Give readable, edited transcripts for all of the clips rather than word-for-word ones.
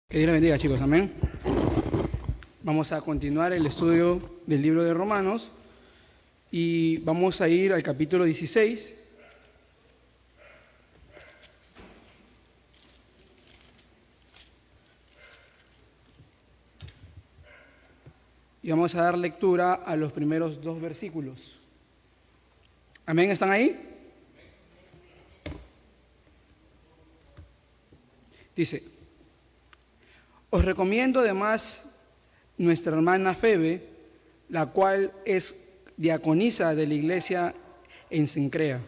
Que Dios les bendiga, chicos, amén. Vamos a continuar el estudio del libro de Romanos y vamos a ir al capítulo 16. Y vamos a dar lectura a los primeros dos versículos. Amén, ¿están ahí? Dice: os recomiendo además nuestra hermana Febe, la cual es diaconisa de la iglesia en Cencrea,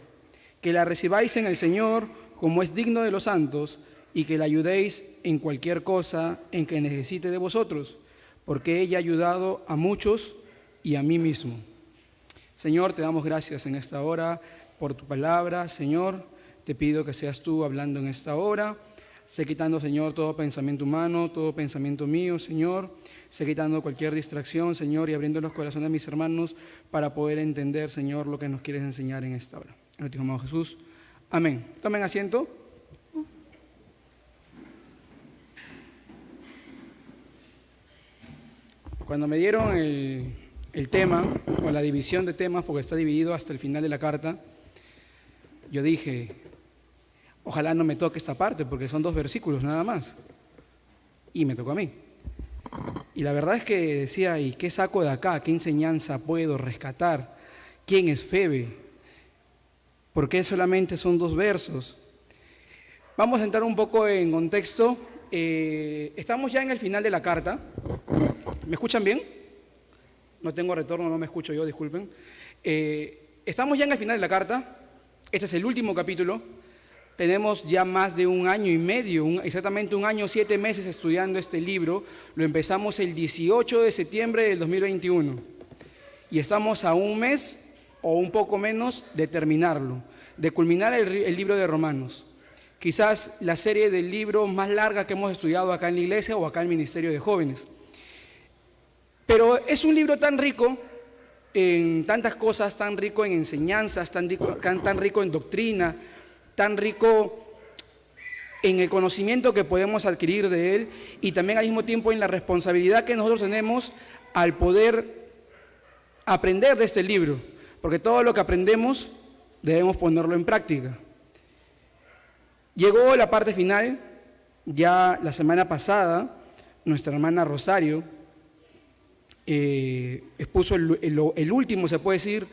que la recibáis en el Señor como es digno de los santos y que la ayudéis en cualquier cosa en que necesite de vosotros, porque ella ha ayudado a muchos y a mí mismo. Señor, te damos gracias en esta hora por tu palabra. Señor, te pido que seas tú hablando en esta hora. Sé quitando, Señor, todo pensamiento humano, todo pensamiento mío, Señor. Sé quitando cualquier distracción, Señor, y abriendo los corazones de mis hermanos para poder entender, Señor, lo que nos quieres enseñar en esta hora. En el amado Jesús. Amén. Tomen asiento. Cuando me dieron el tema, o la división de temas, porque está dividido hasta el final de la carta, yo dije: ojalá no me toque esta parte, porque son 2 versículos nada más. Y me tocó a mí. Y la verdad es que decía: ¿y qué saco de acá? ¿Qué enseñanza puedo rescatar? ¿Quién es Febe? ¿Por qué solamente son 2 versos? Vamos a entrar un poco en contexto. Estamos ya en el final de la carta. ¿Me escuchan bien? No tengo retorno, no me escucho yo, disculpen. Estamos ya en el final de la carta. Este es el último capítulo. Tenemos ya más de 1 año y medio, exactamente 1 año, 7 meses estudiando este libro. Lo empezamos el 18 de septiembre del 2021. Y estamos a 1 mes o un poco menos de terminarlo, de culminar el libro de Romanos. Quizás la serie del libro más larga que hemos estudiado acá en la iglesia o acá en el Ministerio de Jóvenes. Pero es un libro tan rico en tantas cosas, tan rico en enseñanzas, tan rico en doctrina, tan rico en el conocimiento que podemos adquirir de él y también al mismo tiempo en la responsabilidad que nosotros tenemos al poder aprender de este libro, porque todo lo que aprendemos debemos ponerlo en práctica. Llegó la parte final, ya la semana pasada, nuestra hermana Rosario expuso el último, se puede decir,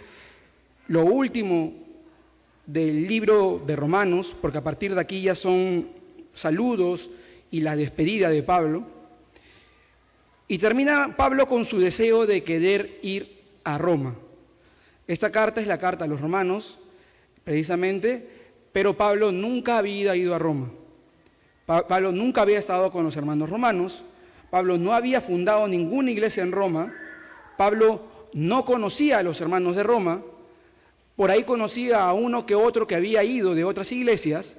lo último del libro de Romanos, porque a partir de aquí ya son saludos y la despedida de Pablo. Y termina Pablo con su deseo de querer ir a Roma. Esta carta es la carta a los romanos, precisamente, pero Pablo nunca había ido a Roma. Pablo nunca había estado con los hermanos romanos. Pablo no había fundado ninguna iglesia en Roma. Pablo no conocía a los hermanos de Roma. Por ahí conocía a uno que otro que había ido de otras iglesias,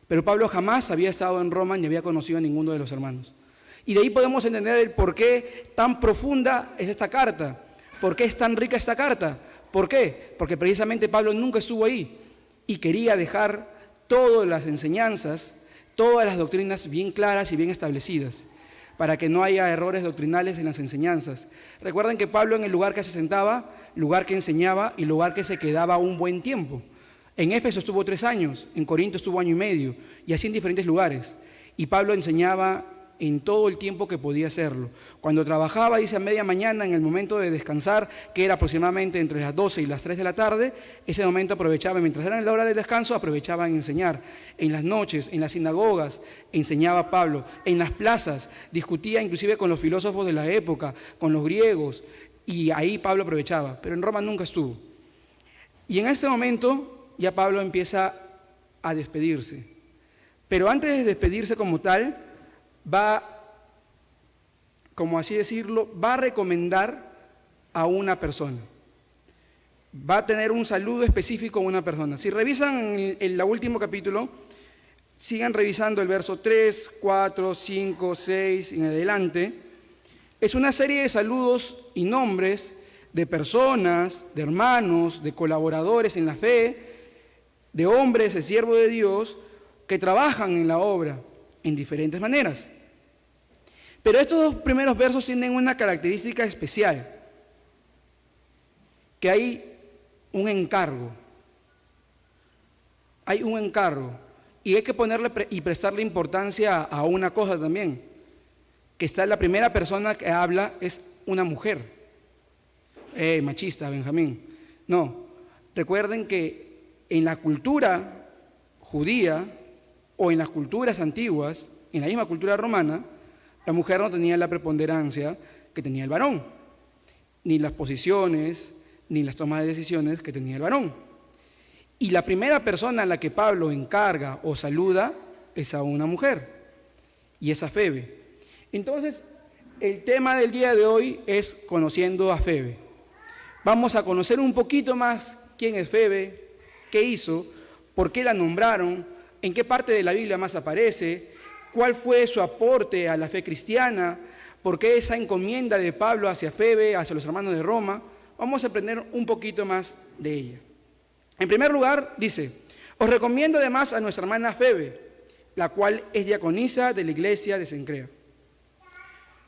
pero Pablo jamás había estado en Roma ni había conocido a ninguno de los hermanos. Y de ahí podemos entender el por qué tan profunda es esta carta, por qué es tan rica esta carta. ¿Por qué? Porque precisamente Pablo nunca estuvo ahí y quería dejar todas las enseñanzas, todas las doctrinas bien claras y bien establecidas, para que no haya errores doctrinales en las enseñanzas. Recuerden que Pablo, en el lugar que se sentaba, lugar que enseñaba y lugar que se quedaba un buen tiempo. En Éfeso estuvo 3 años, en Corinto estuvo 1 año y medio, y así en diferentes lugares. Y Pablo enseñaba en todo el tiempo que podía hacerlo. Cuando trabajaba, dice, a media mañana, en el momento de descansar, que era aproximadamente entre las 12 y las 3 de la tarde, ese momento aprovechaba, mientras era la hora del descanso, aprovechaba en enseñar. En las noches, en las sinagogas, enseñaba Pablo. En las plazas, discutía inclusive con los filósofos de la época, con los griegos, y ahí Pablo aprovechaba, pero en Roma nunca estuvo. Y en este momento ya Pablo empieza a despedirse. Pero antes de despedirse como tal, va, como así decirlo, va a recomendar a una persona. Va a tener un saludo específico a una persona. Si revisan el último capítulo, sigan revisando el verso 3, 4, 5, 6 en adelante. Es una serie de saludos y nombres de personas, de hermanos, de colaboradores en la fe, de hombres, de siervos de Dios, que trabajan en la obra en diferentes maneras. Pero estos dos primeros versos tienen una característica especial, que hay un encargo. Hay un encargo. Y hay que ponerle y prestarle importancia a una cosa también, que está la primera persona que habla es una mujer. Machista, Benjamín. No, recuerden que en la cultura judía o en las culturas antiguas, en la misma cultura romana, la mujer no tenía la preponderancia que tenía el varón, ni las posiciones, ni las tomas de decisiones que tenía el varón. Y la primera persona a la que Pablo encarga o saluda es a una mujer, y es a Febe. Entonces, el tema del día de hoy es conociendo a Febe. Vamos a conocer un poquito más quién es Febe, qué hizo, por qué la nombraron, en qué parte de la Biblia más aparece, cuál fue su aporte a la fe cristiana, por qué esa encomienda de Pablo hacia Febe, hacia los hermanos de Roma. Vamos a aprender un poquito más de ella. En primer lugar, dice, os recomiendo además a nuestra hermana Febe, la cual es diaconisa de la iglesia de Cencrea.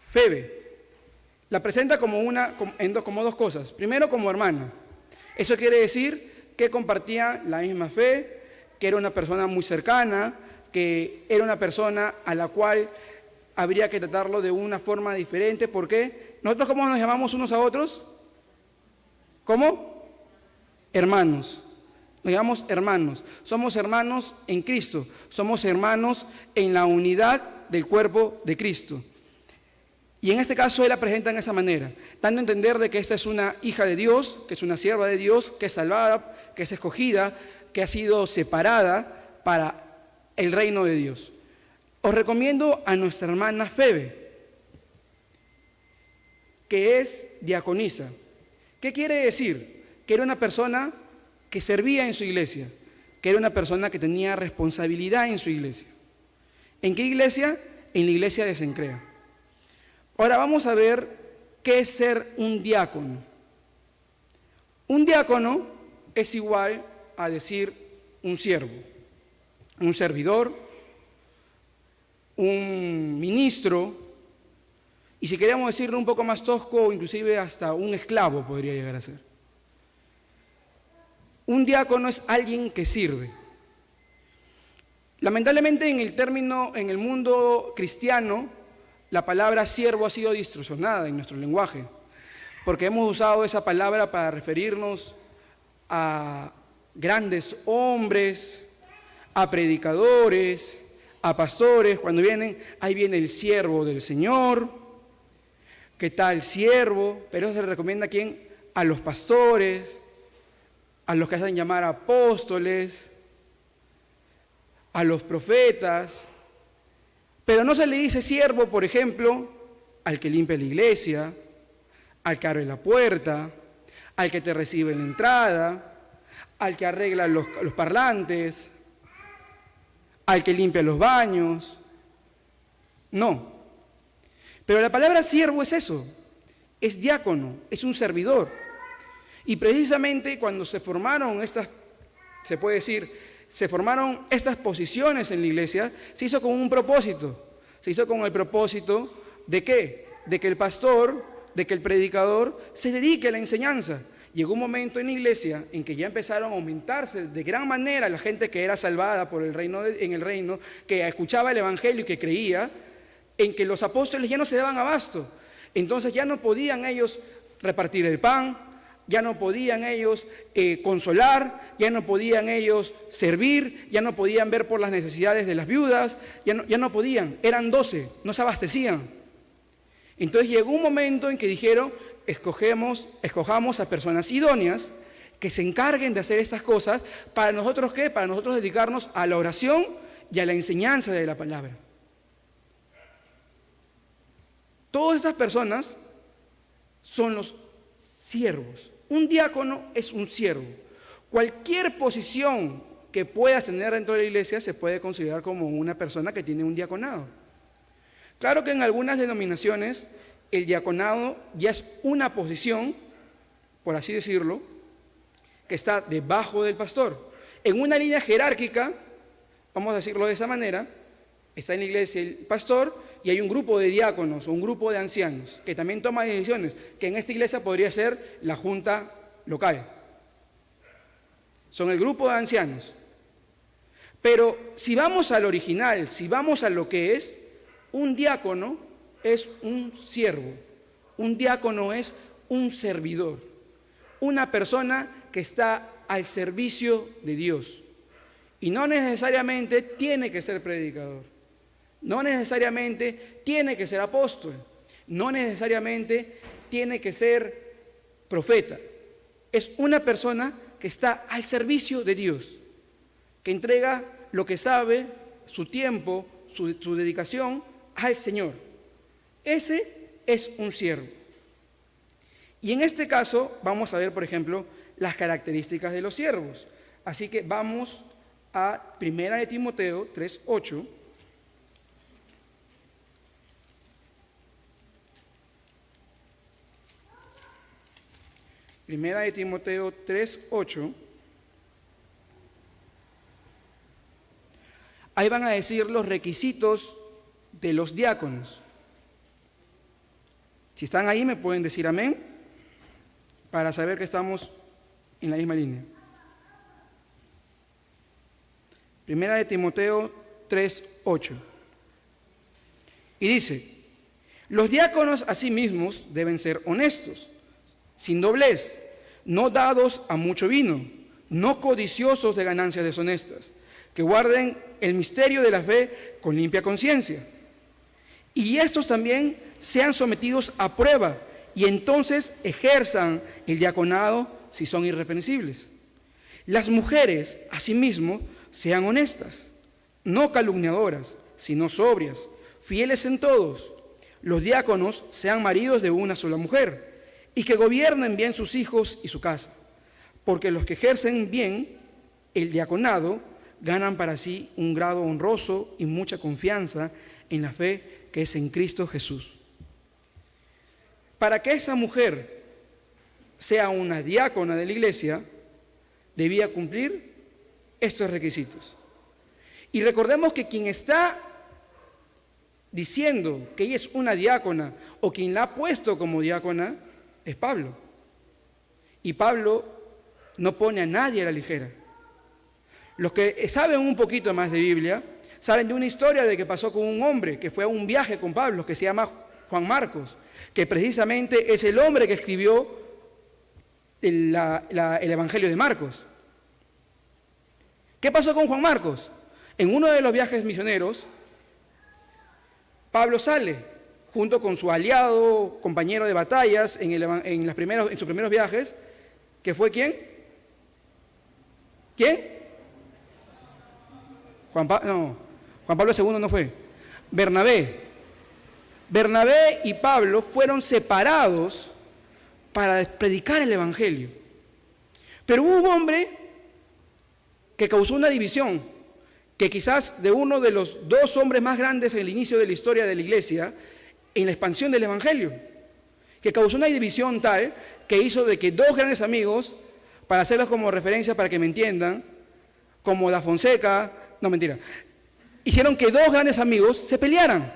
Febe la presenta como dos cosas. Primero, como hermana. Eso quiere decir que compartía la misma fe, que era una persona muy cercana, que era una persona a la cual habría que tratarlo de una forma diferente. ¿Por qué? ¿Nosotros cómo nos llamamos unos a otros? ¿Cómo? Hermanos. Nos llamamos hermanos. Somos hermanos en Cristo. Somos hermanos en la unidad del cuerpo de Cristo. Y en este caso él la presenta en esa manera, dando a entender de que esta es una hija de Dios, que es una sierva de Dios, que es salvada, que es escogida, que ha sido separada para el reino de Dios. Os recomiendo a nuestra hermana Febe, que es diaconisa. ¿Qué quiere decir? Que era una persona que servía en su iglesia, que era una persona que tenía responsabilidad en su iglesia. ¿En qué iglesia? En la iglesia de Cencrea. Ahora vamos a ver qué es ser un diácono. Un diácono es igual a decir un siervo, un servidor, un ministro, y si queríamos decirlo un poco más tosco, inclusive hasta un esclavo podría llegar a ser. Un diácono es alguien que sirve. Lamentablemente en el mundo cristiano, la palabra siervo ha sido distorsionada en nuestro lenguaje, porque hemos usado esa palabra para referirnos a grandes hombres, a predicadores, a pastores. Cuando vienen, ahí viene el siervo del Señor. ¿Qué tal siervo? Pero eso se le recomienda ¿a quién? A los pastores, a los que hacen llamar apóstoles, a los profetas. Pero no se le dice siervo, por ejemplo, al que limpia la iglesia, al que abre la puerta, al que te recibe en la entrada, al que arregla los parlantes, al que limpia los baños. No. Pero la palabra siervo es eso, es diácono, es un servidor. Y precisamente cuando se formaron estas posiciones en la iglesia, se hizo con un propósito. Se hizo con el propósito ¿de qué? De que el pastor, de que el predicador se dedique a la enseñanza. Llegó un momento en la iglesia en que ya empezaron a aumentarse de gran manera la gente que era salvada por el reino en el reino, que escuchaba el evangelio y que creía, en que los apóstoles ya no se daban abasto. Entonces ya no podían ellos repartir el pan, ya no podían ellos consolar, ya no podían ellos servir, ya no podían ver por las necesidades de las viudas, ya no podían, eran 12, no se abastecían. Entonces llegó un momento en que dijeron, escojamos a personas idóneas que se encarguen de hacer estas cosas. ¿Para nosotros qué? Para nosotros dedicarnos a la oración y a la enseñanza de la palabra. Todas estas personas son los siervos. Un diácono es un siervo. Cualquier posición que puedas tener dentro de la iglesia se puede considerar como una persona que tiene un diaconado. Claro que en algunas denominaciones el diaconado ya es una posición, por así decirlo, que está debajo del pastor. En una línea jerárquica, vamos a decirlo de esa manera, Está en la iglesia el pastor y hay un grupo de diáconos o un grupo de ancianos que también toma decisiones, que en esta iglesia podría ser la junta local. Son el grupo de ancianos. Pero si vamos al original, si vamos a lo que es, un diácono es un siervo, un diácono es un servidor, una persona que está al servicio de Dios. Y no necesariamente tiene que ser predicador, no necesariamente tiene que ser apóstol, no necesariamente tiene que ser profeta. Es una persona que está al servicio de Dios, que entrega lo que sabe, su tiempo, su dedicación al Señor. Ese es un siervo. Y en este caso vamos a ver, por ejemplo, las características de los siervos. Así que vamos a 1 de Timoteo 3:8. Primera de Timoteo 3:8. Ahí van a decir los requisitos de los diáconos. Si están ahí me pueden decir amén para saber que estamos en la misma línea. Primera de Timoteo 3:8. Y dice, los diáconos asimismo deben ser honestos, sin doblez, no dados a mucho vino, no codiciosos de ganancias deshonestas, que guarden el misterio de la fe con limpia conciencia. Y estos también sean sometidos a prueba y entonces ejerzan el diaconado si son irreprensibles. Las mujeres, asimismo, sean honestas, no calumniadoras, sino sobrias, fieles en todos. Los diáconos sean maridos de una sola mujer y que gobiernen bien sus hijos y su casa, porque los que ejercen bien el diaconado ganan para sí un grado honroso y mucha confianza en la fe que es en Cristo Jesús. Para que esa mujer sea una diácona de la iglesia, debía cumplir estos requisitos. Y recordemos que quien está diciendo que ella es una diácona o quien la ha puesto como diácona es Pablo. Y Pablo no pone a nadie a la ligera. Los que saben un poquito más de Biblia saben de una historia de que pasó con un hombre que fue a un viaje con Pablo, que se llama Juan Marcos, que precisamente es el hombre que escribió el Evangelio de Marcos. ¿Qué pasó con Juan Marcos? En uno de los viajes misioneros, Pablo sale junto con su aliado, compañero de batallas en sus primeros viajes, que fue ¿quién? ¿Quién? Juan Pablo II no fue. Bernabé. Bernabé y Pablo fueron separados para predicar el Evangelio. Pero hubo un hombre que causó una división, que quizás de uno de los dos hombres más grandes en el inicio de la historia de la iglesia, en la expansión del Evangelio, que causó una división tal que hizo de que dos grandes amigos, para hacerlos como referencia para que me entiendan, como Da Fonseca, no mentira, hicieron que dos grandes amigos se pelearan.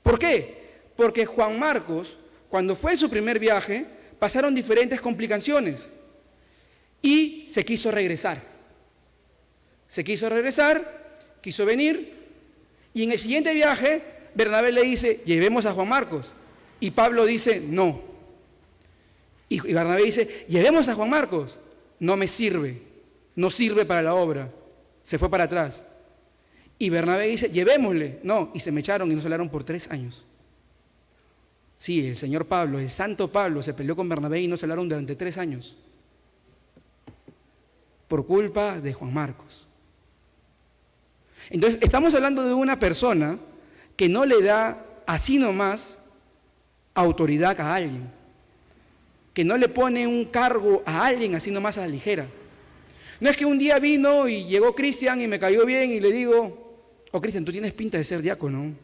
¿Por qué? Porque Juan Marcos, cuando fue en su primer viaje, pasaron diferentes complicaciones y se quiso regresar. Quiso venir, y en el siguiente viaje, Bernabé le dice, llevemos a Juan Marcos. Y Pablo dice, no. Y Bernabé dice, llevemos a Juan Marcos. No me sirve, no sirve para la obra. Se fue para atrás. Y Bernabé dice, llevémosle. No, y se me echaron y nos hablaron por 3 años. Sí, el señor Pablo, el santo Pablo, se peleó con Bernabé y no se hablaron durante 3 años. Por culpa de Juan Marcos. Entonces, estamos hablando de una persona que no le da así nomás autoridad a alguien, que no le pone un cargo a alguien así nomás a la ligera. No es que un día vino y llegó Cristian y me cayó bien y le digo, oh Cristian, tú tienes pinta de ser diácono.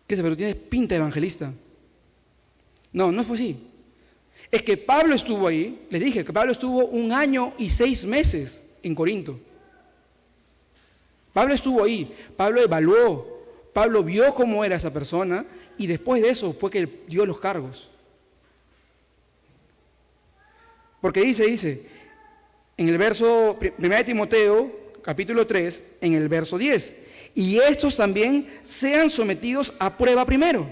Cristian, pero tienes pinta de evangelista. No, no fue así. Es que Pablo estuvo ahí, les dije que Pablo estuvo 1 año y 6 meses en Corinto. Pablo estuvo ahí, Pablo evaluó, Pablo vio cómo era esa persona y después de eso fue que dio los cargos. Porque dice, en el verso 1 de Timoteo, capítulo 3, en el verso 10, y estos también sean sometidos a prueba primero,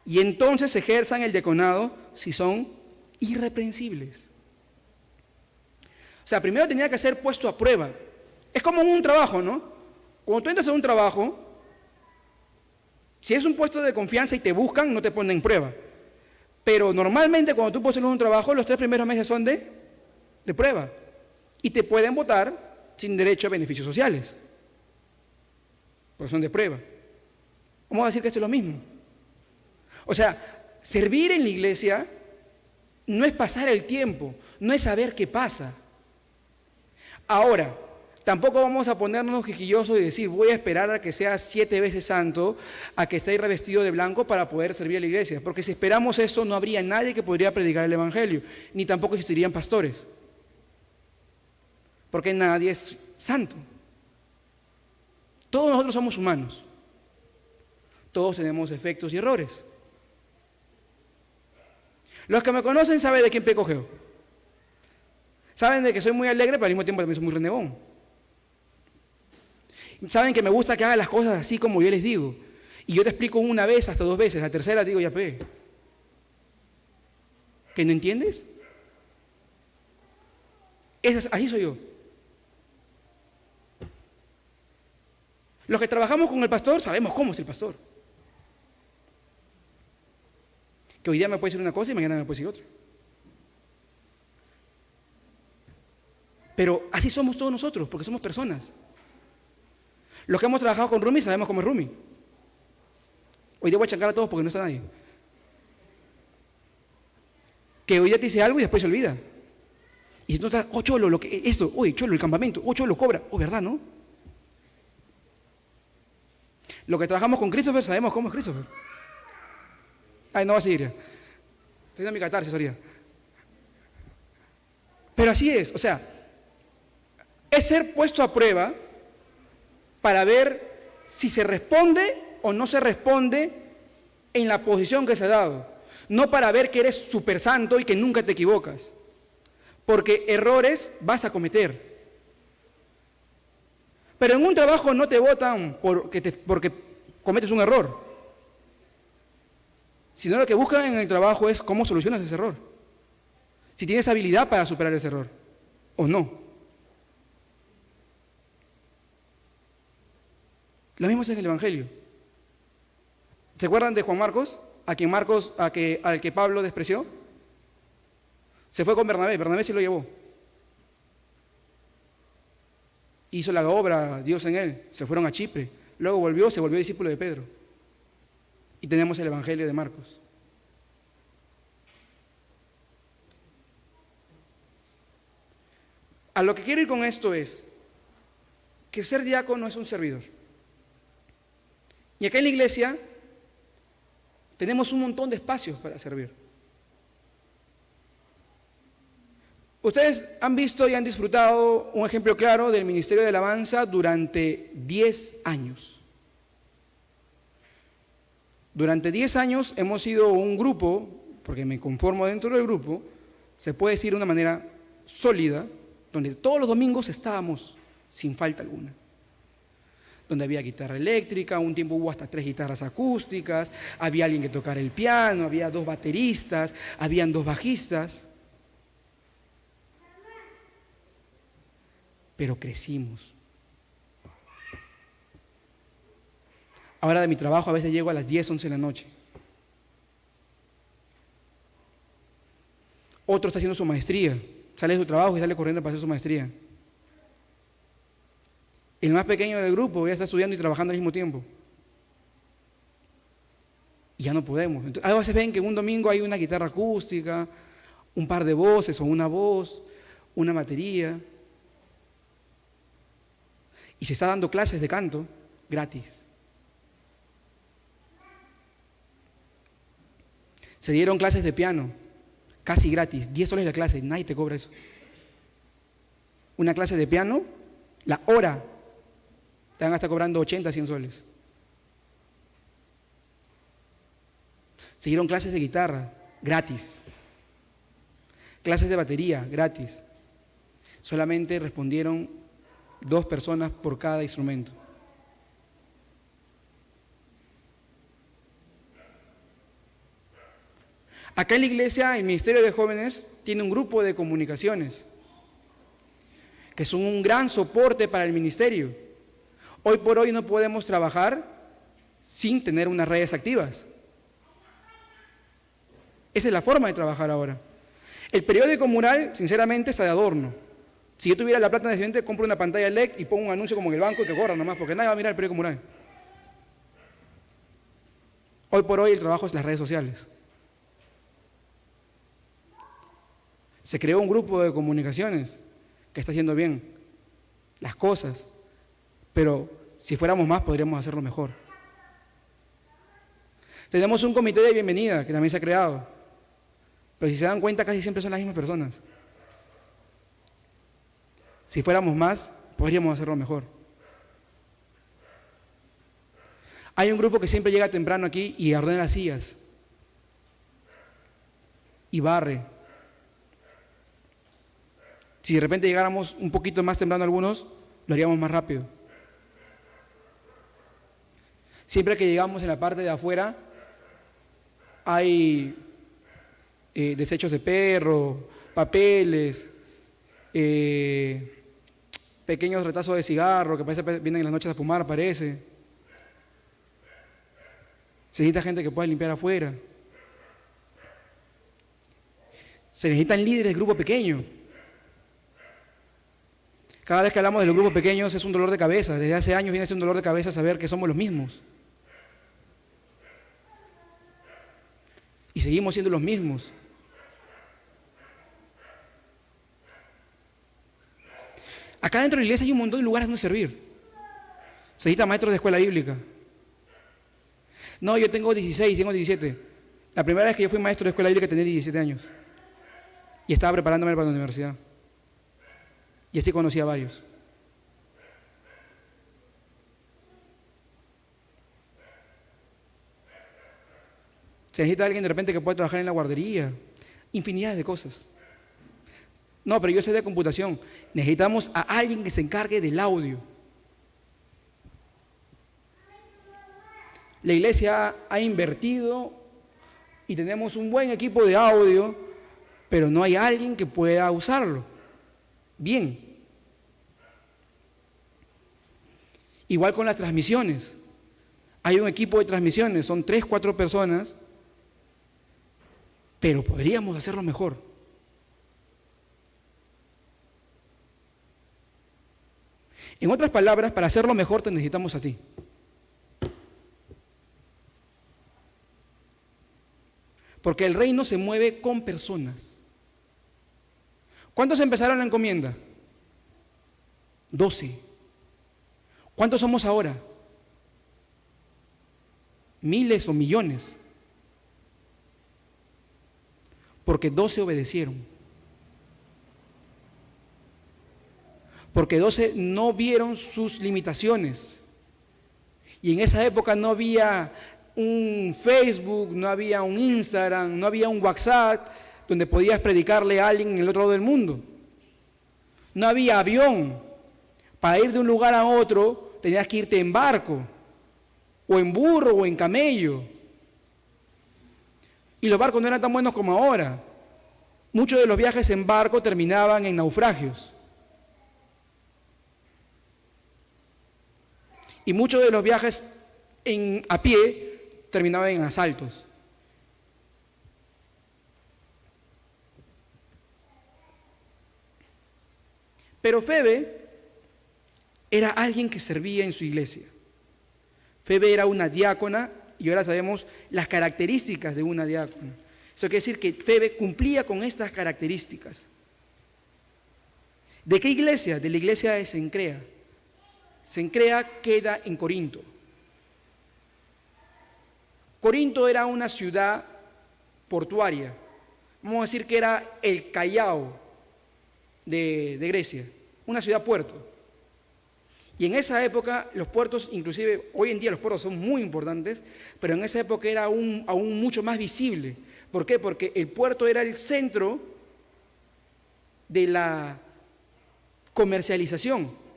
y entonces ejerzan el diaconado si son irreprensibles. O sea, primero tenía que ser puesto a prueba. Es como en un trabajo, ¿no? Cuando tú entras a un trabajo, si es un puesto de confianza y te buscan, no te ponen en prueba. Pero normalmente cuando tú pones en un trabajo, los 3 primeros meses son de prueba. Y te pueden votar sin derecho a beneficios sociales. Porque son de prueba. Vamos a decir que esto es lo mismo. O sea, servir en la iglesia no es pasar el tiempo, no es saber qué pasa. Ahora, tampoco vamos a ponernos quisquillosos y decir, voy a esperar a que sea 7 veces santo, a que esté revestido de blanco para poder servir a la iglesia. Porque si esperamos eso, no habría nadie que podría predicar el evangelio, ni tampoco existirían pastores. Porque nadie es santo. Todos nosotros somos humanos. Todos tenemos defectos y errores. Los que me conocen saben de quién peco yo. Saben de que soy muy alegre, pero al mismo tiempo también soy muy renegón. Saben que me gusta que haga las cosas así como yo les digo. Y yo te explico una vez, hasta 2 veces. La tercera digo, ya pe. ¿Que no entiendes? Así soy yo. Los que trabajamos con el pastor sabemos cómo es el pastor. Que hoy día me puede decir una cosa y mañana me puede decir otra. Pero así somos todos nosotros, porque somos personas. Los que hemos trabajado con Rumi sabemos cómo es Rumi. Hoy día voy a chancar a todos porque no está nadie. Que hoy día te dice algo y después se olvida. Y si tú estás, cholo, cholo, el campamento, cholo, cobra. ¿Verdad, no? Los que trabajamos con Christopher sabemos cómo es Christopher. Ay, no va a seguir. Estoy dando mi catarsis ahorita. Pero así es, o sea, es ser puesto a prueba para ver si se responde o no se responde en la posición que se ha dado. No para ver que eres súper santo y que nunca te equivocas. Porque errores vas a cometer. Pero en un trabajo no te votan porque cometes un error. Sino lo que buscan en el trabajo es cómo solucionas ese error. Si tienes habilidad para superar ese error o no. Lo mismo es en el Evangelio. ¿Se acuerdan de Juan Marcos? Al que Pablo despreció. Se fue con Bernabé. Bernabé sí lo llevó. Hizo la obra, Dios en él. Se fueron a Chipre. Luego se volvió discípulo de Pedro. Y tenemos el Evangelio de Marcos. A lo que quiero ir con esto es que ser diácono es un servidor. Y acá en la iglesia tenemos un montón de espacios para servir. Ustedes han visto y han disfrutado un ejemplo claro del Ministerio de Alabanza durante 10 años. Durante 10 años hemos sido un grupo, porque me conformo dentro del grupo, se puede decir de una manera sólida, donde todos los domingos estábamos sin falta alguna. Donde había guitarra eléctrica, un tiempo hubo hasta 3 guitarras acústicas, había alguien que tocara el piano, había 2 bateristas, habían 2 bajistas. Pero crecimos. Ahora de mi trabajo a veces llego a las 10, 11 de la noche. Otro está haciendo su maestría, sale de su trabajo y sale corriendo para hacer su maestría. El más pequeño del grupo ya está estudiando y trabajando al mismo tiempo. Y ya no podemos. Entonces, a veces ven que en un domingo hay una guitarra acústica, un par de voces o una voz, una batería. Y se está dando clases de canto gratis. Se dieron clases de piano, casi gratis, 10 soles la clase, nadie te cobra eso. Una clase de piano, la hora, te van a estar cobrando 80, 100 soles. Siguieron clases de guitarra, gratis. Clases de batería, gratis. Solamente respondieron 2 personas por cada instrumento. Acá en la iglesia, el Ministerio de Jóvenes tiene un grupo de comunicaciones que son un gran soporte para el ministerio. Hoy por hoy no podemos trabajar sin tener unas redes activas. Esa es la forma de trabajar ahora. El periódico mural, sinceramente, está de adorno. Si yo tuviera la plata necesaria, compro una pantalla LED y pongo un anuncio como en el banco y que corra nomás, porque nadie va a mirar el periódico mural. Hoy por hoy el trabajo es las redes sociales. Se creó un grupo de comunicaciones que está haciendo bien las cosas, pero si fuéramos más podríamos hacerlo mejor. Tenemos un comité de bienvenida que también se ha creado, pero si se dan cuenta casi siempre son las mismas personas. Si fuéramos más, podríamos hacerlo mejor. Hay un grupo que siempre llega temprano aquí y ordena las sillas y barre. Si de repente llegáramos un poquito más temprano algunos, lo haríamos más rápido. Siempre que llegamos en la parte de afuera, hay desechos de perro, papeles, pequeños retazos de cigarro que vienen en las noches a fumar, parece. Se necesita gente que pueda limpiar afuera. Se necesitan líderes de grupo pequeño. Cada vez que hablamos de los grupos pequeños es un dolor de cabeza. Desde hace años viene a ser un dolor de cabeza saber que somos los mismos. Y seguimos siendo los mismos. Acá dentro de la iglesia hay un montón de lugares donde servir. Se necesita maestros de escuela bíblica. No, yo tengo 16, tengo 17. La primera vez que yo fui maestro de escuela bíblica tenía 17 años. Y estaba preparándome para la universidad. Y así conocí a varios. Se necesita alguien de repente que pueda trabajar en la guardería. Infinidad de cosas. No, pero yo sé de computación. Necesitamos a alguien que se encargue del audio. La iglesia ha invertido y tenemos un buen equipo de audio, pero no hay alguien que pueda usarlo bien. Igual con las transmisiones. Hay un equipo de transmisiones, son 3, 4 personas, pero podríamos hacerlo mejor. En otras palabras, para hacerlo mejor te necesitamos a ti. Porque el reino se mueve con personas. ¿Cuántos empezaron la encomienda? 12. ¿Cuántos somos ahora? Miles o millones. Porque 12 obedecieron. Porque 12 no vieron sus limitaciones. Y en esa época no había un Facebook, no había un Instagram, no había un WhatsApp donde podías predicarle a alguien en el otro lado del mundo. No había avión. Para ir de un lugar a otro tenías que irte en barco, o en burro, o en camello. Y los barcos no eran tan buenos como ahora. Muchos de los viajes en barco terminaban en naufragios. Y muchos de los viajes a pie terminaban en asaltos. Pero Febe era alguien que servía en su iglesia. Febe era una diácona y ahora sabemos las características de una diácona. Eso quiere decir que Febe cumplía con estas características. ¿De qué iglesia? De la iglesia de Cencrea. Cencrea queda en Corinto. Corinto era una ciudad portuaria. Vamos a decir que era el Callao de Grecia, una ciudad puerto. Y en esa época los puertos, inclusive hoy en día los puertos son muy importantes, pero en esa época era aún mucho más visible. ¿Por qué? Porque el puerto era el centro de la comercialización.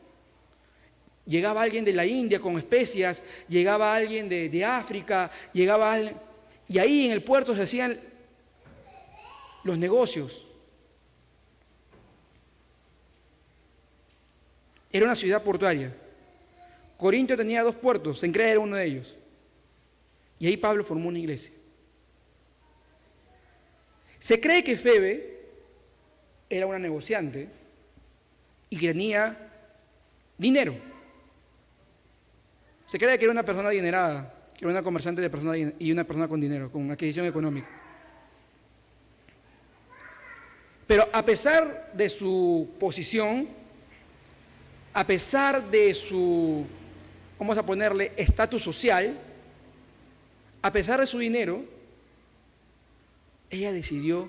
Llegaba alguien de la India con especias, llegaba alguien de África, llegaba alguien, y ahí en el puerto se hacían los negocios. Era una ciudad portuaria. Corinto tenía 2 puertos, Cencrea era uno de ellos. Y ahí Pablo formó una iglesia. Se cree que Febe era una negociante y que tenía dinero. Se cree que era una persona adinerada, que era una comerciante de persona y una persona con dinero, con adquisición económica. Pero a pesar de su posición, a pesar de su, vamos a ponerle, estatus social, a pesar de su dinero, ella decidió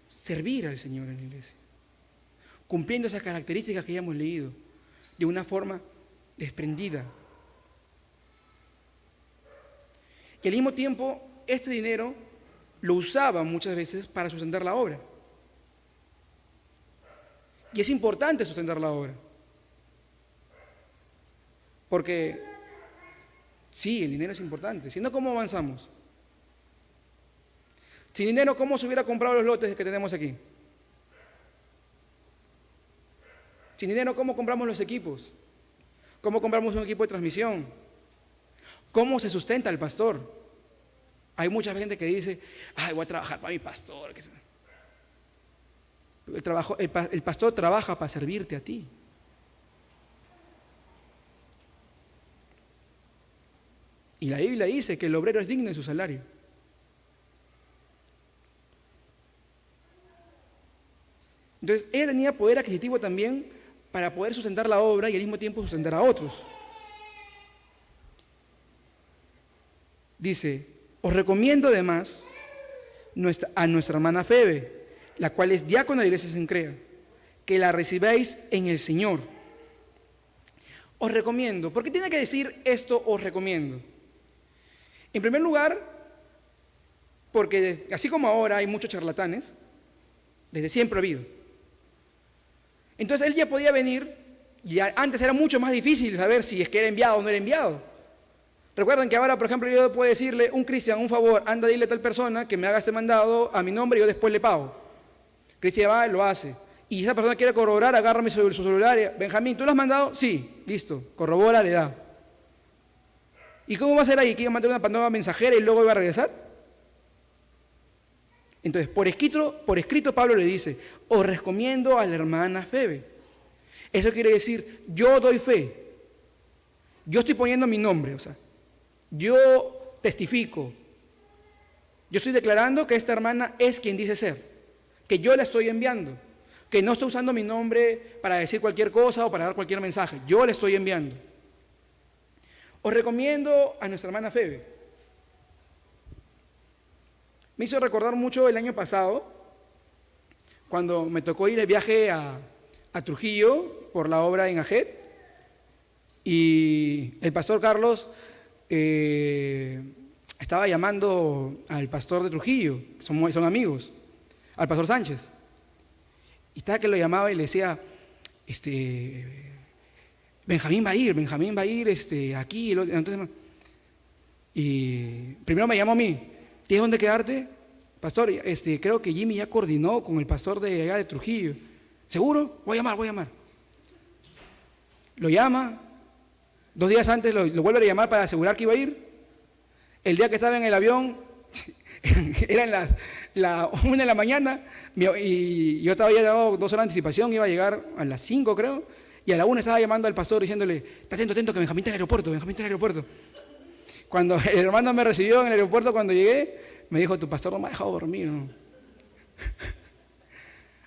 servir al Señor en la iglesia, cumpliendo esas características que ya hemos leído, de una forma desprendida. Y al mismo tiempo, este dinero lo usaba muchas veces para sustentar la obra. Y es importante sustentar la obra. Porque, sí, el dinero es importante. Si no, ¿cómo avanzamos? Sin dinero, ¿cómo se hubiera comprado los lotes que tenemos aquí? Sin dinero, ¿cómo compramos los equipos? ¿Cómo compramos un equipo de transmisión? ¿Cómo se sustenta el pastor? Hay mucha gente que dice, ay, voy a trabajar para mi pastor. El pastor trabaja para servirte a ti. Y la Biblia dice que el obrero es digno de su salario. Entonces, ella tenía poder adquisitivo también para poder sustentar la obra y al mismo tiempo sustentar a otros. Dice, os recomiendo además a nuestra hermana Febe, la cual es diácona de la iglesia de Cencrea, que la recibáis en el Señor. Os recomiendo. ¿Por qué tiene que decir esto os recomiendo? En primer lugar, porque así como ahora hay muchos charlatanes, desde siempre ha habido. Entonces él ya podía venir, y antes era mucho más difícil saber si es que era enviado o no era enviado. Recuerden que ahora, por ejemplo, yo puedo decirle, un Cristian, un favor, anda a dile a tal persona que me haga este mandado a mi nombre y yo después le pago. Cristian va y lo hace. Y esa persona quiere corroborar, agárrame su celular, Benjamín, ¿tú lo has mandado? Sí, listo, corrobora, le da. ¿Y cómo va a ser ahí? ¿Que iba a mandar una nueva mensajera y luego iba a regresar? Entonces, por escrito Pablo le dice, os recomiendo a la hermana Febe. Eso quiere decir, yo doy fe. Yo estoy poniendo mi nombre, o sea, yo testifico. Yo estoy declarando que esta hermana es quien dice ser, que yo la estoy enviando, que no estoy usando mi nombre para decir cualquier cosa o para dar cualquier mensaje. Yo la estoy enviando. Os recomiendo a nuestra hermana Febe. Me hizo recordar mucho el año pasado, cuando me tocó ir de viaje a Trujillo por la obra en Ajet, y el pastor Carlos estaba llamando al pastor de Trujillo, son amigos, al pastor Sánchez, y estaba que lo llamaba y le decía, Benjamín va a ir aquí, entonces, y primero me llamó a mí, ¿tienes dónde quedarte? Pastor, creo que Jimmy ya coordinó con el pastor de allá de Trujillo. ¿Seguro? Voy a llamar. Lo llama, 2 días antes lo vuelve a llamar para asegurar que iba a ir. El día que estaba en el avión, eran la 1 de la mañana, y yo estaba ya dado 2 horas de anticipación, iba a llegar a las 5 creo, y a la 1 estaba llamando al pastor diciéndole, está atento, que Benjamín está en el aeropuerto. Cuando el hermano me recibió en el aeropuerto, cuando llegué, me dijo, tu pastor no me ha dejado dormir, ¿no?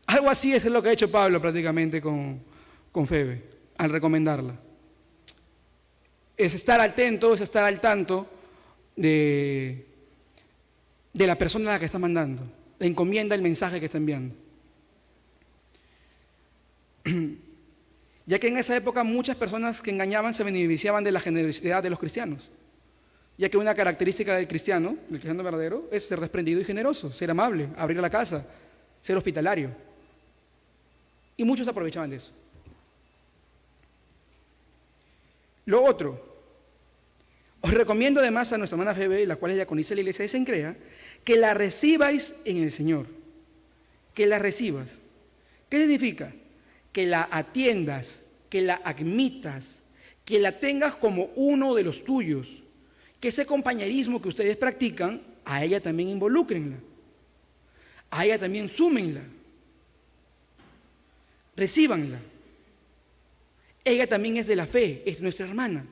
Algo así es lo que ha hecho Pablo prácticamente con Febe, al recomendarla. Es estar atento, es estar al tanto de la persona a la que está mandando, le encomienda el mensaje que está enviando. ya que en esa época muchas personas que engañaban se beneficiaban de la generosidad de los cristianos, ya que una característica del cristiano verdadero, es ser desprendido y generoso, ser amable, abrir la casa, ser hospitalario. Y muchos aprovechaban de eso. Lo otro, os recomiendo además a nuestra hermana Febe, la cual es diaconisa de la iglesia de Cencrea, que la recibáis en el Señor, que la recibas. ¿Qué significa? Que la atiendas, que la admitas, que la tengas como uno de los tuyos, que ese compañerismo que ustedes practican, a ella también involúcrenla, a ella también súmenla, recíbanla. Ella también es de la fe, es nuestra hermana.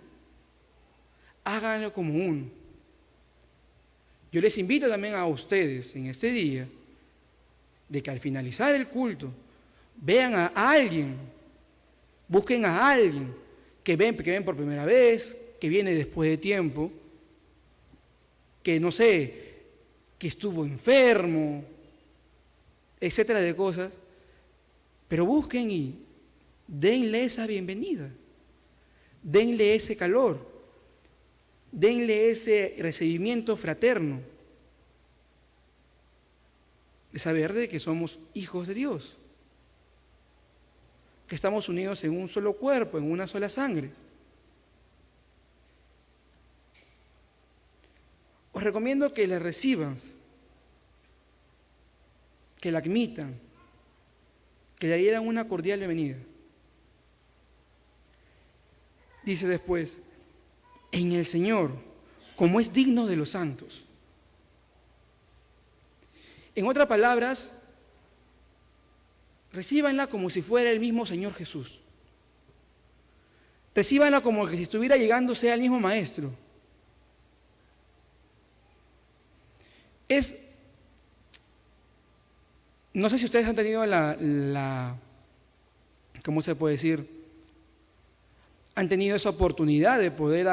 Háganlo como uno. Yo les invito también a ustedes en este día de que al finalizar el culto vean a alguien, busquen a alguien que ven por primera vez, que viene después de tiempo, que no sé, que estuvo enfermo, etcétera de cosas, pero busquen y denle esa bienvenida, denle ese calor, denle ese recibimiento fraterno, de saber de que somos hijos de Dios, que estamos unidos en un solo cuerpo, en una sola sangre. Os recomiendo que la reciban, que la admitan, que le dieran una cordial bienvenida. Dice después, en el Señor, como es digno de los santos. En otras palabras, recíbanla como si fuera el mismo Señor Jesús. Recíbanla como que si estuviera llegando sea el mismo Maestro. No sé si ustedes han tenido ¿cómo se puede decir? Han tenido esa oportunidad de poder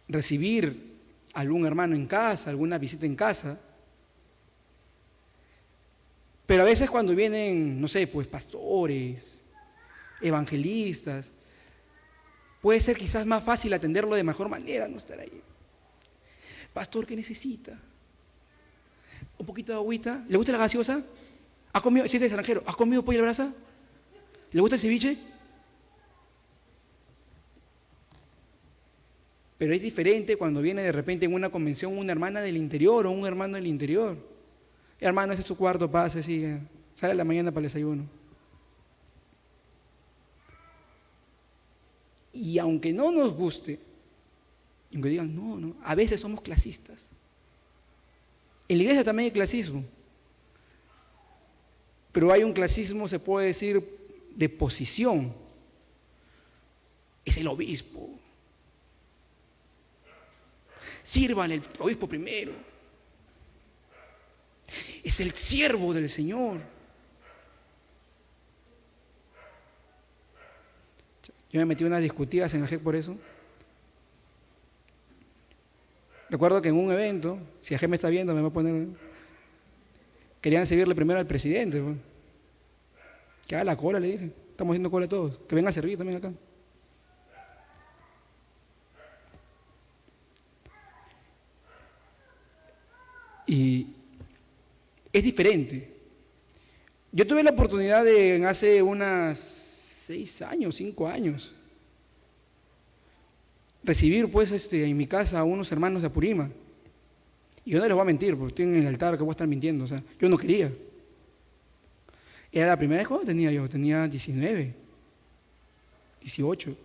recibir a algún hermano en casa, alguna visita en casa. Pero a veces cuando vienen, no sé, pues pastores, evangelistas, puede ser quizás más fácil atenderlo de mejor manera, no estar ahí. Pastor, ¿qué necesita? Un poquito de agüita. ¿Le gusta la gaseosa? ¿Ha comido, si es de extranjero, ¿ha comido pollo a la brasa? ¿Le gusta el ceviche? Pero es diferente cuando viene de repente en una convención una hermana del interior o un hermano del interior. Hermano, ese es su cuarto, pase, sigue. Sale a la mañana para el desayuno. Y aunque no nos guste, y aunque digan, no, a veces somos clasistas. En la iglesia también hay clasismo. Pero hay un clasismo, se puede decir, de posición. Es el obispo. Sírvanle al obispo primero. Es el siervo del Señor. Yo me metí unas discutidas en AGEC por eso. Recuerdo que en un evento, si AGEC me está viendo, me va a poner... Querían servirle primero al presidente. Pues. Que haga la cola, le dije. Estamos haciendo cola todos. Que venga a servir también acá. Y es diferente. Yo tuve la oportunidad de, hace unas 6 años, 5 años, recibir pues en mi casa a unos hermanos de Apurímac. Y yo no les voy a mentir, porque estoy en el altar, que voy a estar mintiendo. O sea, yo no quería. Era la primera vez cuando tenía 19, 18.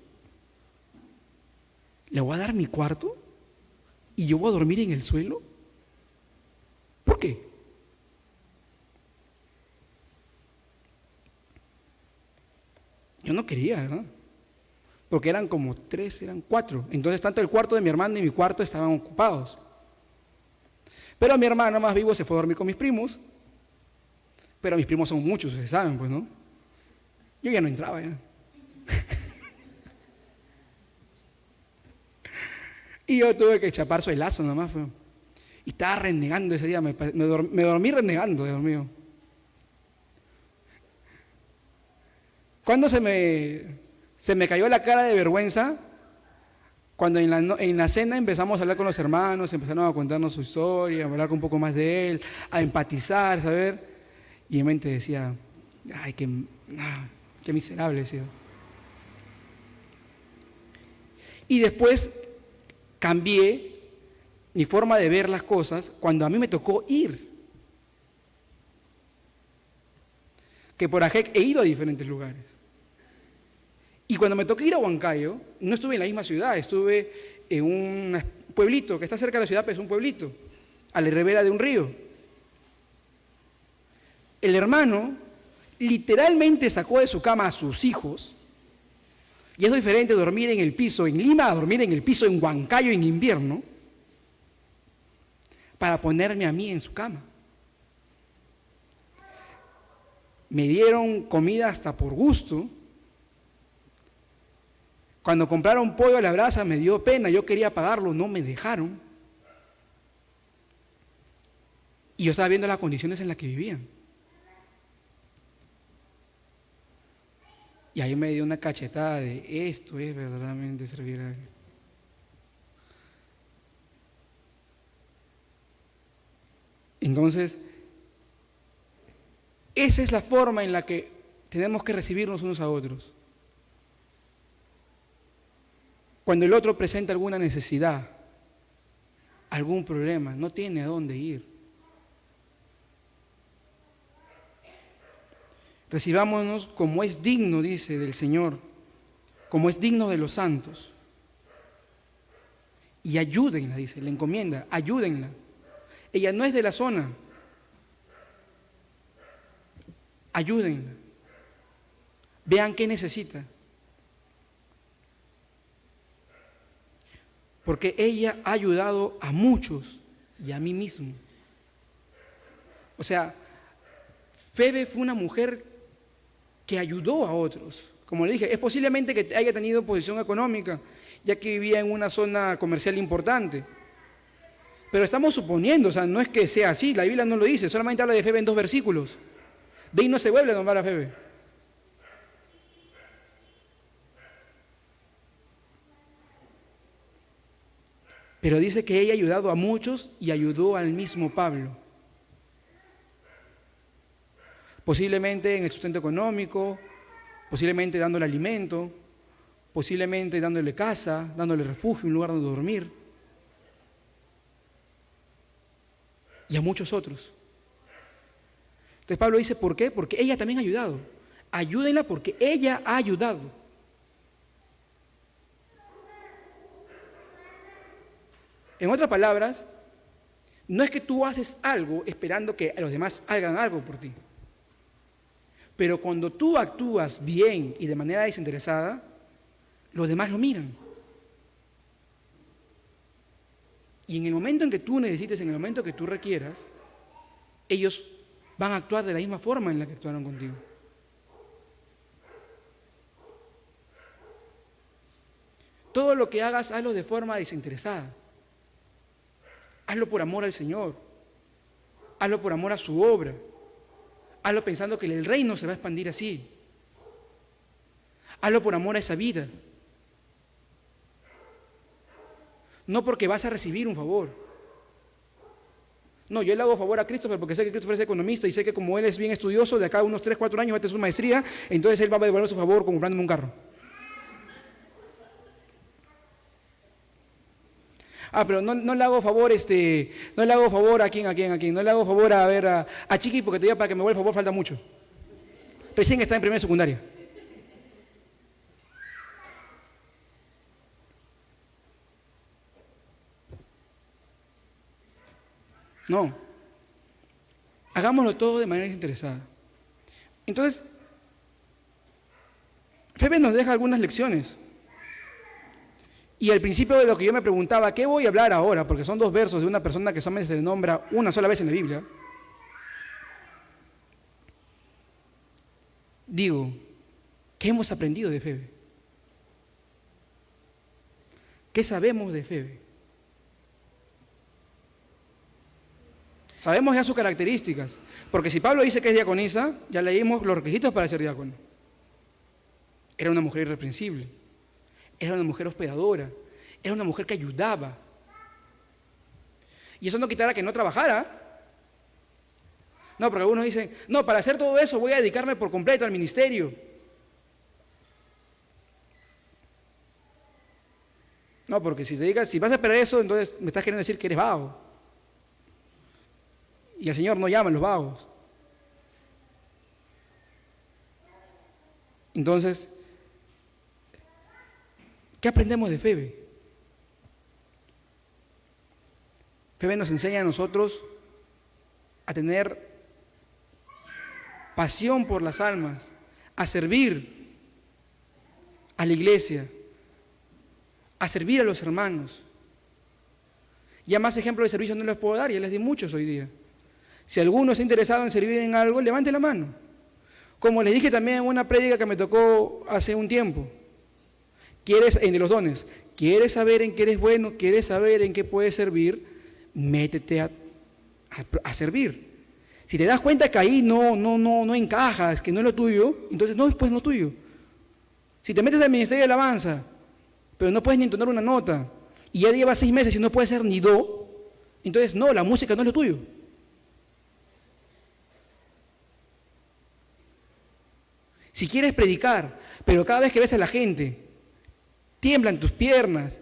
¿Le voy a dar mi cuarto? ¿Y yo voy a dormir en el suelo? ¿Por qué? Yo no quería, ¿verdad? Porque eran como 3, eran 4. Entonces, tanto el cuarto de mi hermano y mi cuarto estaban ocupados. Pero mi hermano más vivo se fue a dormir con mis primos. Pero mis primos son muchos, ustedes saben, pues, ¿no? Yo ya no entraba, ya. Y yo tuve que chapar suelazo nomás, pues. Y estaba renegando ese día, me dormí renegando, Dios mío. ¿Cuándo se me cayó la cara de vergüenza? Cuando en la cena empezamos a hablar con los hermanos, empezaron a contarnos su historia, a hablar un poco más de él, a empatizar, ¿saber? Y en mente decía, ay, qué miserable, decía. Y después cambié mi forma de ver las cosas cuando a mí me tocó ir. Que por AGEC he ido a diferentes lugares. Y cuando me tocó ir a Huancayo, no estuve en la misma ciudad, estuve en un pueblito que está cerca de la ciudad, pero es un pueblito, a la ribera de un río. El hermano literalmente sacó de su cama a sus hijos, y es diferente dormir en el piso en Lima a dormir en el piso en Huancayo en invierno, para ponerme a mí en su cama. Me dieron comida hasta por gusto. Cuando compraron pollo a la brasa me dio pena, yo quería pagarlo, no me dejaron. Y yo estaba viendo las condiciones en las que vivían. Y ahí me dio una cachetada de esto es verdaderamente servir a Dios. Entonces, esa es la forma en la que tenemos que recibirnos unos a otros. Cuando el otro presenta alguna necesidad, algún problema, no tiene a dónde ir. Recibámonos como es digno, dice, del Señor, como es digno de los santos. Y ayúdenla, dice, le encomienda, ayúdenla. Ella no es de la zona. Ayúdenla. Vean qué necesita. Porque ella ha ayudado a muchos y a mí mismo. O sea, Febe fue una mujer que ayudó a otros. Como le dije, es posiblemente que haya tenido posición económica, ya que vivía en una zona comercial importante. Pero estamos suponiendo, o sea, no es que sea así, la Biblia no lo dice, solamente habla de Febe en 2 versículos. De ahí no se vuelve a nombrar a Febe. Pero dice que ella ha ayudado a muchos y ayudó al mismo Pablo. Posiblemente en el sustento económico, posiblemente dándole alimento, posiblemente dándole casa, dándole refugio, un lugar donde dormir. Y a muchos otros. Entonces Pablo dice, ¿por qué? Porque ella también ha ayudado. Ayúdenla porque ella ha ayudado. En otras palabras, no es que tú haces algo esperando que los demás hagan algo por ti. Pero cuando tú actúas bien y de manera desinteresada, los demás lo miran. Y en el momento en que tú necesites, en el momento que tú requieras, ellos van a actuar de la misma forma en la que actuaron contigo. Todo lo que hagas, hazlo de forma desinteresada. Hazlo por amor al Señor. Hazlo por amor a su obra. Hazlo pensando que el reino se va a expandir así. Hazlo por amor a esa vida. No porque vas a recibir un favor. No, yo le hago favor a Christopher porque sé que Christopher es economista y sé que como él es bien estudioso, de acá a unos 3, 4 años va a tener su maestría, entonces él va a devolver su favor comprándome un carro. Ah, pero no le hago favor, no le hago favor a quién, no le hago favor a Chiqui porque todavía para que me vuelva el favor falta mucho. Recién está en primera y secundaria. No. Hagámoslo todo de manera desinteresada. Entonces, Febe nos deja algunas lecciones. Y al principio de lo que yo me preguntaba, ¿qué voy a hablar ahora? Porque son 2 versos de una persona que solamente se le nombra una sola vez en la Biblia. Digo, ¿qué hemos aprendido de Febe? ¿Qué sabemos de Febe? Sabemos ya sus características, porque si Pablo dice que es diaconisa, ya leímos los requisitos para ser diácono. Era una mujer irreprensible, era una mujer hospedadora, era una mujer que ayudaba. Y eso no quitara que no trabajara. No, porque algunos dicen, no, para hacer todo eso voy a dedicarme por completo al ministerio. No, porque si vas a esperar eso, entonces me estás queriendo decir que eres vago. Y el Señor no llama a los vagos. Entonces, ¿qué aprendemos de Febe? Febe nos enseña a nosotros a tener pasión por las almas, a servir a la iglesia, a servir a los hermanos. Ya más ejemplos de servicio no les puedo dar, ya les di muchos hoy día. Si alguno está interesado en servir en algo, levante la mano. Como les dije también en una prédica que me tocó hace un tiempo, de los dones, ¿quieres saber en qué eres bueno? ¿Quieres saber en qué puedes servir? Métete a servir. Si te das cuenta que ahí no encajas, que no es lo tuyo, entonces no es pues no tuyo. Si te metes al ministerio de alabanza, pero no puedes ni entonar una nota, y ya llevas 6 meses y no puedes hacer ni do, entonces no, la música no es lo tuyo. Si quieres predicar, pero cada vez que ves a la gente, tiemblan tus piernas,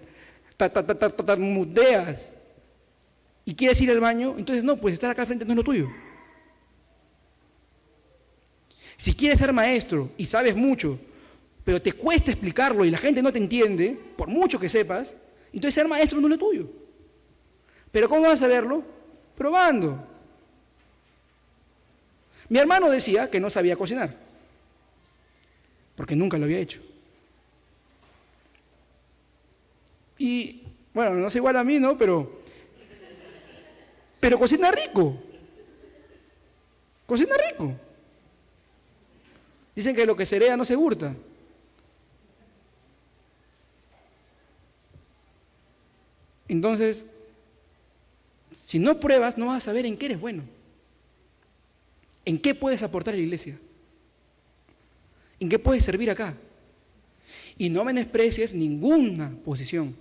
tartamudeas, y quieres ir al baño, entonces no, pues estar acá al frente no es lo tuyo. Si quieres ser maestro y sabes mucho, pero te cuesta explicarlo y la gente no te entiende, por mucho que sepas, entonces ser maestro no es lo tuyo. ¿Pero cómo vas a saberlo? Probando. Mi hermano decía que no sabía cocinar, porque nunca lo había hecho. Y, bueno, no es igual a mí, ¿no? Pero cocina rico. Cocina rico. Dicen que lo que se hereda no se hurta. Entonces, si no pruebas, no vas a saber en qué eres bueno. ¿En qué puedes aportar a la iglesia? ¿En qué puedes servir acá? Y no menosprecies ninguna posición.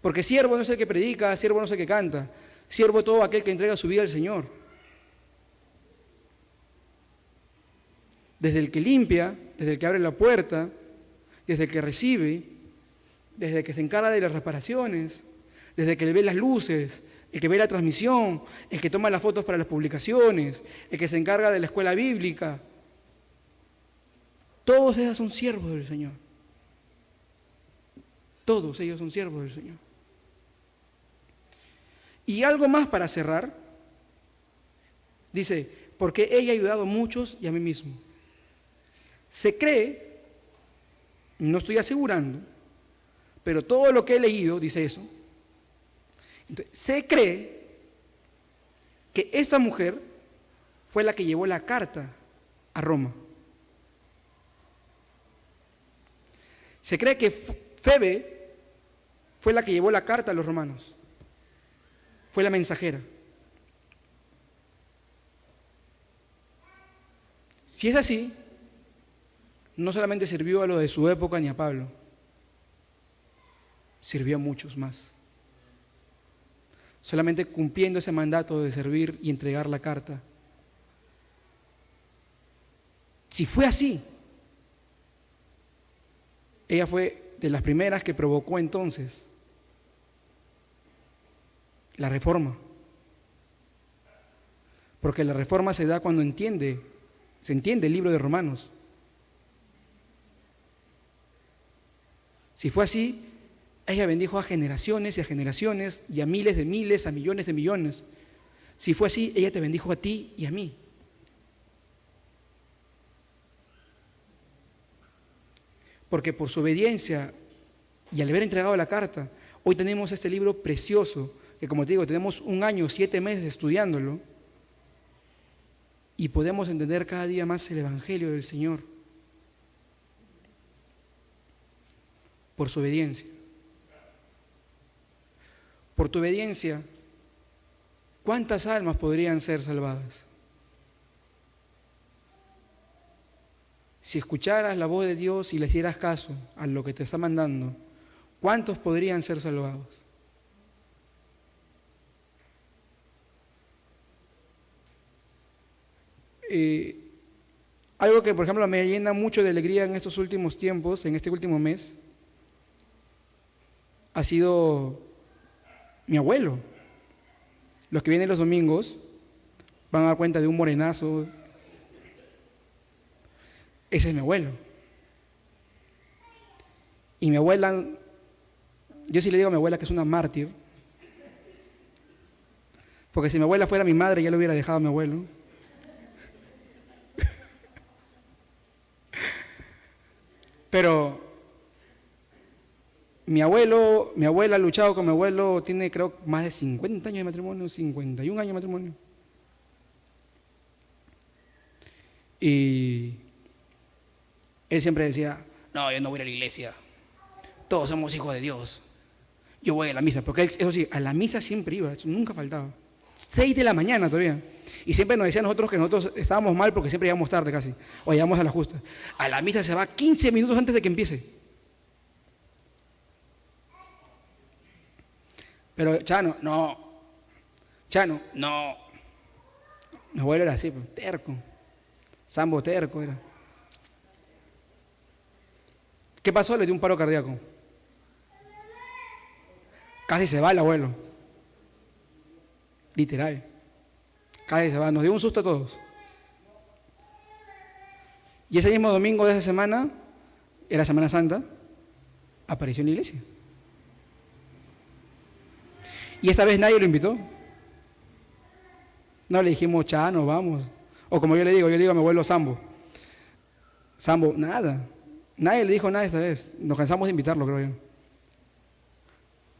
Porque siervo no es el que predica, siervo no es el que canta, siervo es todo aquel que entrega su vida al Señor. Desde el que limpia, desde el que abre la puerta, desde el que recibe, desde el que se encarga de las reparaciones, desde el que ve las luces, el que ve la transmisión, el que toma las fotos para las publicaciones, el que se encarga de la escuela bíblica. Todos ellos son siervos del Señor. Todos ellos son siervos del Señor. Y algo más para cerrar. Dice, porque ella ha ayudado a muchos y a mí mismo. Se cree, no estoy asegurando, pero todo lo que he leído dice eso. Entonces, se cree que esta mujer fue la que llevó la carta a Roma. Se cree que Febe fue la que llevó la carta a los romanos. Fue la mensajera. Si es así, no solamente sirvió a los de su época ni a Pablo, sirvió a muchos más. Solamente cumpliendo ese mandato de servir y entregar la carta. Si fue así, ella fue de las primeras que provocó entonces la reforma. Porque la reforma se da cuando se entiende el libro de Romanos. Si fue así, ella bendijo a generaciones y a generaciones y a miles de miles, a millones de millones. Si fue así, ella te bendijo a ti y a mí. Porque por su obediencia y al haber entregado la carta, hoy tenemos este libro precioso, que como te digo, tenemos 1 año, 7 meses estudiándolo, y podemos entender cada día más el Evangelio del Señor. Por su obediencia. Por tu obediencia, ¿cuántas almas podrían ser salvadas? si escucharas la voz de Dios y le hicieras caso a lo que te está mandando, ¿cuántos podrían ser salvados? Algo que, por ejemplo, me llena mucho de alegría en estos últimos tiempos, en este último mes, ha sido mi abuelo. Los que vienen los domingos van a dar cuenta de un morenazo. Ese es mi abuelo. Y mi abuela, yo sí le digo a mi abuela que es una mártir, porque si mi abuela fuera mi madre ya lo hubiera dejado a mi abuelo. Pero mi abuela ha luchado con mi abuelo, tiene creo más de 50 años de matrimonio, 51 años de matrimonio. Y él siempre decía, no, yo no voy a ir a la iglesia, todos somos hijos de Dios, yo voy a la misa, porque él, eso sí, a la misa siempre iba, eso nunca faltaba, 6 de la mañana todavía, y siempre nos decía a nosotros que nosotros estábamos mal porque siempre llegamos tarde casi, o llegamos a la justa. A la misa se va 15 minutos antes de que empiece. Pero Chano, no. Mi abuelo era así, pues, terco. Sambo terco era. ¿Qué pasó? Le dio un paro cardíaco. Casi se va el abuelo. Literal. Casi se va. Nos dio un susto a todos. Y ese mismo domingo de esa semana, era Semana Santa, apareció en la iglesia. Y esta vez nadie lo invitó. No le dijimos, Chano, vamos. O como yo le digo a mi abuelo Sambo. Sambo, nada. Nadie le dijo nada esta vez. Nos cansamos de invitarlo, creo yo.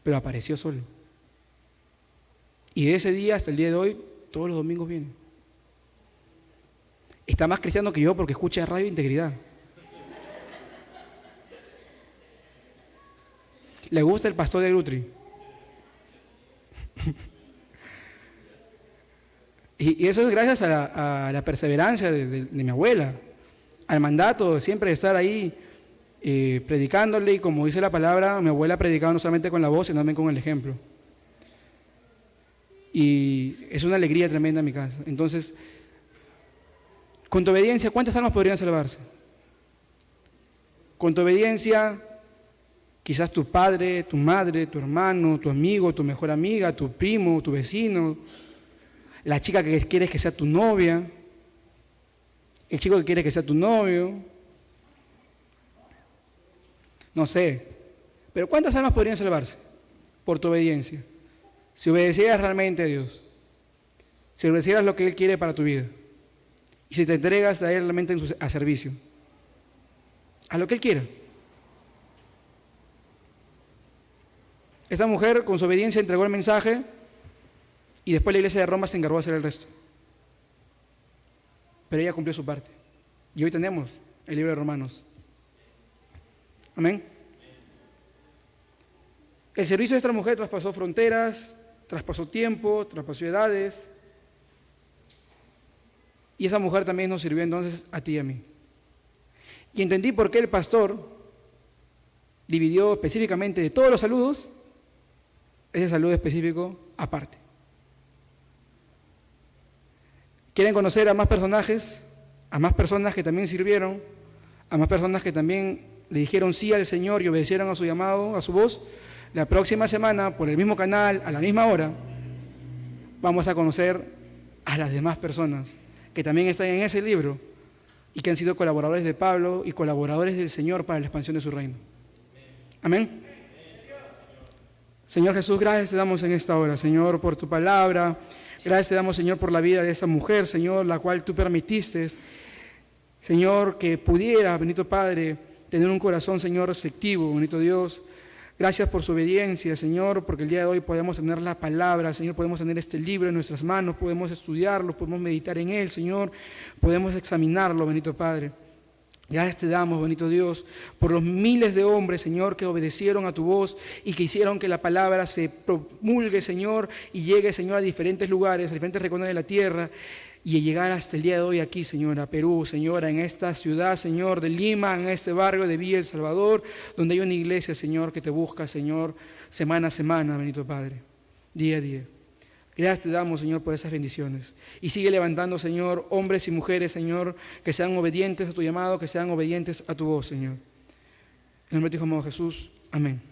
Pero apareció solo. Y de ese día hasta el día de hoy, todos los domingos viene. Está más cristiano que yo porque escucha Radio Integridad. Le gusta el pastor de Grutri. Y eso es gracias a la perseverancia de mi abuela, al mandato de siempre estar ahí predicándole, y como dice la palabra, mi abuela predicaba no solamente con la voz, sino también con el ejemplo. Y es una alegría tremenda en mi casa. Entonces, con tu obediencia, ¿cuántas almas podrían salvarse? Con tu obediencia, quizás tu padre, tu madre, tu hermano, tu amigo, tu mejor amiga, tu primo, tu vecino, la chica que quieres que sea tu novia, el chico que quiere que sea tu novio, no sé. Pero ¿cuántas almas podrían salvarse por tu obediencia? Si obedecieras realmente a Dios, si obedecieras lo que Él quiere para tu vida, y si te entregas a Él realmente a servicio, a lo que Él quiera. Esta mujer con su obediencia entregó el mensaje y después la iglesia de Roma se encargó de hacer el resto. Pero ella cumplió su parte. Y hoy tenemos el libro de Romanos. Amén. El servicio de esta mujer traspasó fronteras, traspasó tiempo, traspasó edades. Y esa mujer también nos sirvió entonces a ti y a mí. Y entendí por qué el pastor dividió específicamente de todos los saludos, ese saludo específico aparte. ¿Quieren conocer a más personajes, a más personas que también sirvieron, a más personas que también le dijeron sí al Señor y obedecieron a su llamado, a su voz? La próxima semana, por el mismo canal, a la misma hora, vamos a conocer a las demás personas que también están en ese libro y que han sido colaboradores de Pablo y colaboradores del Señor para la expansión de su reino. Amén. Señor Jesús, gracias te damos en esta hora, Señor, por tu palabra. Gracias te damos, Señor, por la vida de esa mujer, Señor, la cual tú permitiste, Señor, que pudiera, bendito Padre, tener un corazón, Señor, receptivo, bendito Dios. Gracias por su obediencia, Señor, porque el día de hoy podemos tener la palabra, Señor, podemos tener este libro en nuestras manos, podemos estudiarlo, podemos meditar en él, Señor, podemos examinarlo, bendito Padre. Gracias te damos, bendito Dios, por los miles de hombres, Señor, que obedecieron a tu voz y que hicieron que la palabra se promulgue, Señor, y llegue, Señor, a diferentes lugares, a diferentes rincones de la tierra. y llegar hasta el día de hoy aquí, Señor, a Perú, Señor, en esta ciudad, Señor, de Lima, en este barrio de Villa El Salvador, donde hay una iglesia, Señor, que te busca, Señor, semana a semana, bendito Padre, día a día. Gracias te damos, Señor, por esas bendiciones. Y sigue levantando, Señor, hombres y mujeres, Señor, que sean obedientes a tu llamado, que sean obedientes a tu voz, Señor. En el nombre de tu Hijo amado Jesús. Amén.